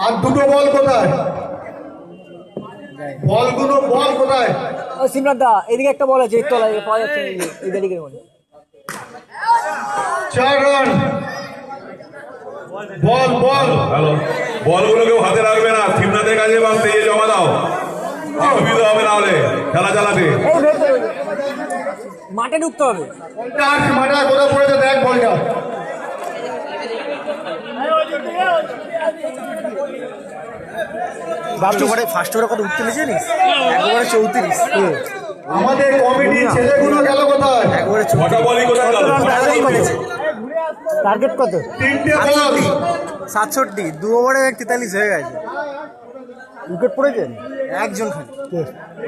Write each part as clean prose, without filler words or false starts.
আর দুটো বল কোথায়? বলগুলো বল কোথায়? ও সিমরান দা এদিকে একটা বল আছে একটু লাগে পাওয়া যাচ্ছে এই দিকের মধ্যে 4 রান। বল বল হ্যালো, বলগুলোকেও হাতে রাখবে না, সিমনাথের কাছে বাঁধতে গিয়ে জমা দাও, অসুবিধা হবে না হলে খেলা চালাতে। মাঠে ঢুকতে হবে। মাঠে কোথায় পড়েছে দেখ বলটা। ফার্স্ট ওভারে কত উঠতে পেরেছে জানিস? একবারে 34। আমাদের কমিটির ছেলেগুলো গেল কোথায়? একবারে ছটা বলই কোথায় গেল? টার্গেট কত? 3টে বল। 67 2 ওভারে 43 হয়ে গেছে। উইকেট পড়েছে একজন খালি।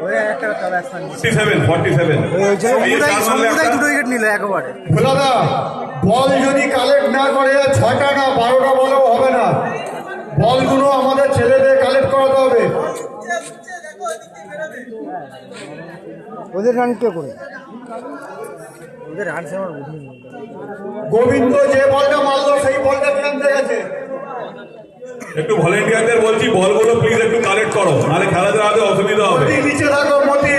ওই একটা ব্যাটসম্যান 47 সমুদায় দুটো উইকেট নিল একবারে। দাদা বল যদি কালেক্ট না করে 6টা না 12টা বলেও হবে না, বলগুলো আমাদের ছেলেদের কালেক্ট করাতে হবে। ওদের রান কে করে? ওদের রান সে আমার বুঝিনি। গোবিন্দ যে বলটা মারলো সেই বলটা খেলতে গেছে। একটু ভলেন্টিয়ারদের বলছি বলগুলো প্লিজ একটু কালেক্ট করো, নাহলে খেলাধুলাতে অসুবিধা হবে। নিচে থাকো মতি।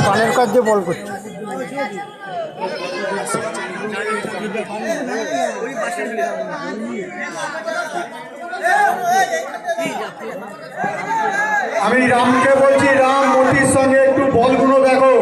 পানের কাজ দিয়ে বল করছে। আমি রামকে বলছি, রাম মতির সঙ্গে একটু বলগুলো দেখো।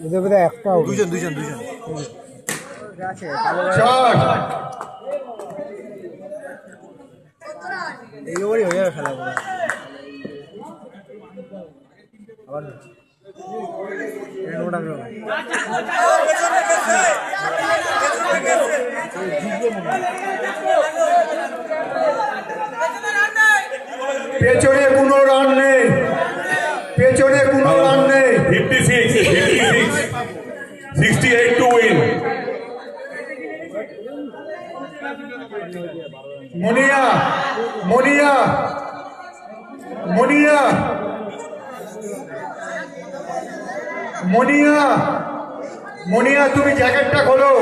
ওদের বোধ হয় একটা দুজন আছে এই ওভারই হয়ে যাবে খেলা। আবার পেছনে কোনো রান নেই, পেছনে কোনো রান নেই। 68 to win. মনিয়া মনিয়া মনিয়া মনিয়া মনিয়া তুমি জ্যাকেটটা খোলো,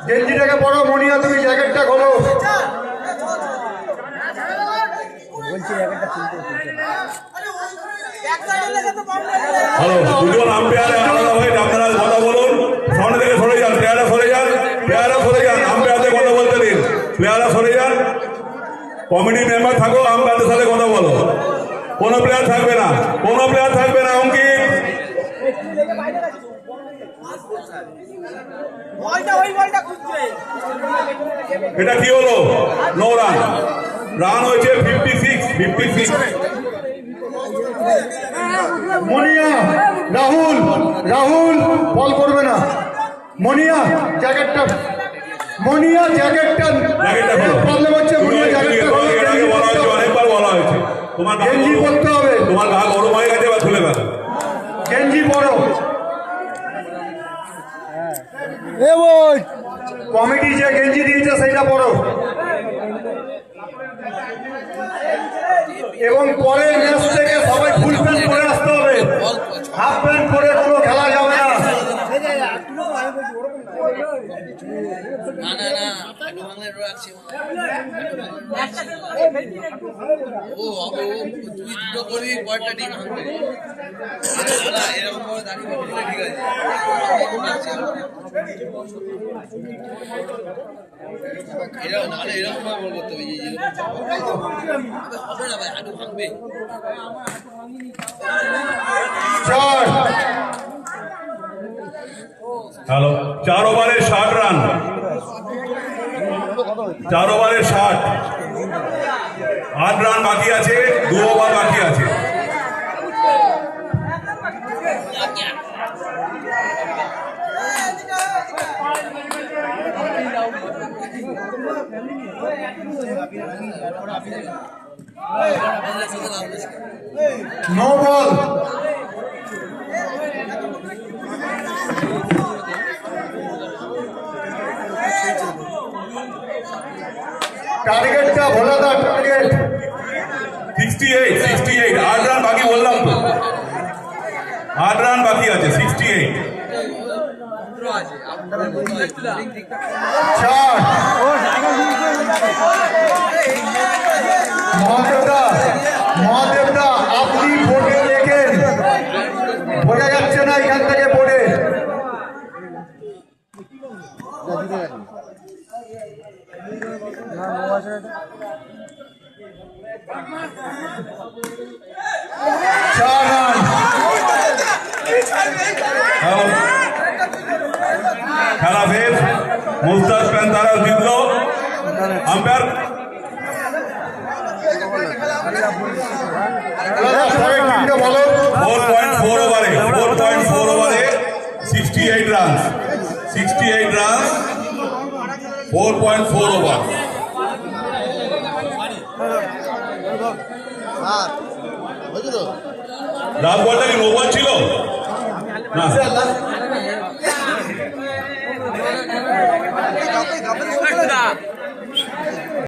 গেঞ্জিটাকে পরো। মনিয়া তুমি জ্যাকেটটা খোলো। বলছি জ্যাকেটটা খুলতে হ্যালো, দুজন আম্পায়ারে আলাদা হয়ে আপনারা কথা বলুন, সামনে থেকে সরে যান, প্লেয়াররা সরে যান, আম্পায়ারদের কথা বলতে দিন, প্লেয়াররা সরে যান। কমিটি মেম্বার থাকো, আম্পায়ারদের সাথে কথা বলো। কোনো প্লেয়ার থাকবে না, অঙ্কিত। এটা কি হলো? নো রান, রান হয়েছে 56। মনিয়া রাহুল রাহুল বল করবে না। মনিয়া জ্যাকেটটা প্রবলেম হচ্ছে। মনিয়া জ্যাকেটটা খোলো, অনেকবার বলা হয়েছে তোমার গেঞ্জি পরতে হবে। তোমার গা গরম হয়ে গেছে, এবার খুলে গেল। গেঞ্জি পরো। কমিটি যে গেঞ্জি দিয়েছে সেইটা পরো। এবং পরে ম্যাচ থেকে সবাই ফুল প্যান্ট পরে আসতে হবে, হাফ প্যান্ট পরে কোনো খেলা যাবে না। হ্যালো, 4 ওভারে 60 রান, 4 ওভারে 60। 8 রান বাকি আছে, 2 ওভার বাকি আছে। No ball. টার্গেটটা ভোলা দা, টার্গেট 68, 8 রান বাকি বললাম তো, 8 রান বাকি আছে, 68। 4। মহাদেবদা, মহাদেবদা আপনি বোর্ডে লেখেন, বোঝা যাচ্ছে না এখান থেকে বোর্ডে। চার রান। খেলা শেষ, মুস্তাদ প্যান্থারা জিতল। আম্পায়ার পরের টিমকে বলো। 4.4 ওভারে 68 রান, 68 রান, 4.4 ওভার। লাস্ট বলটা কি নো বল ছিল না?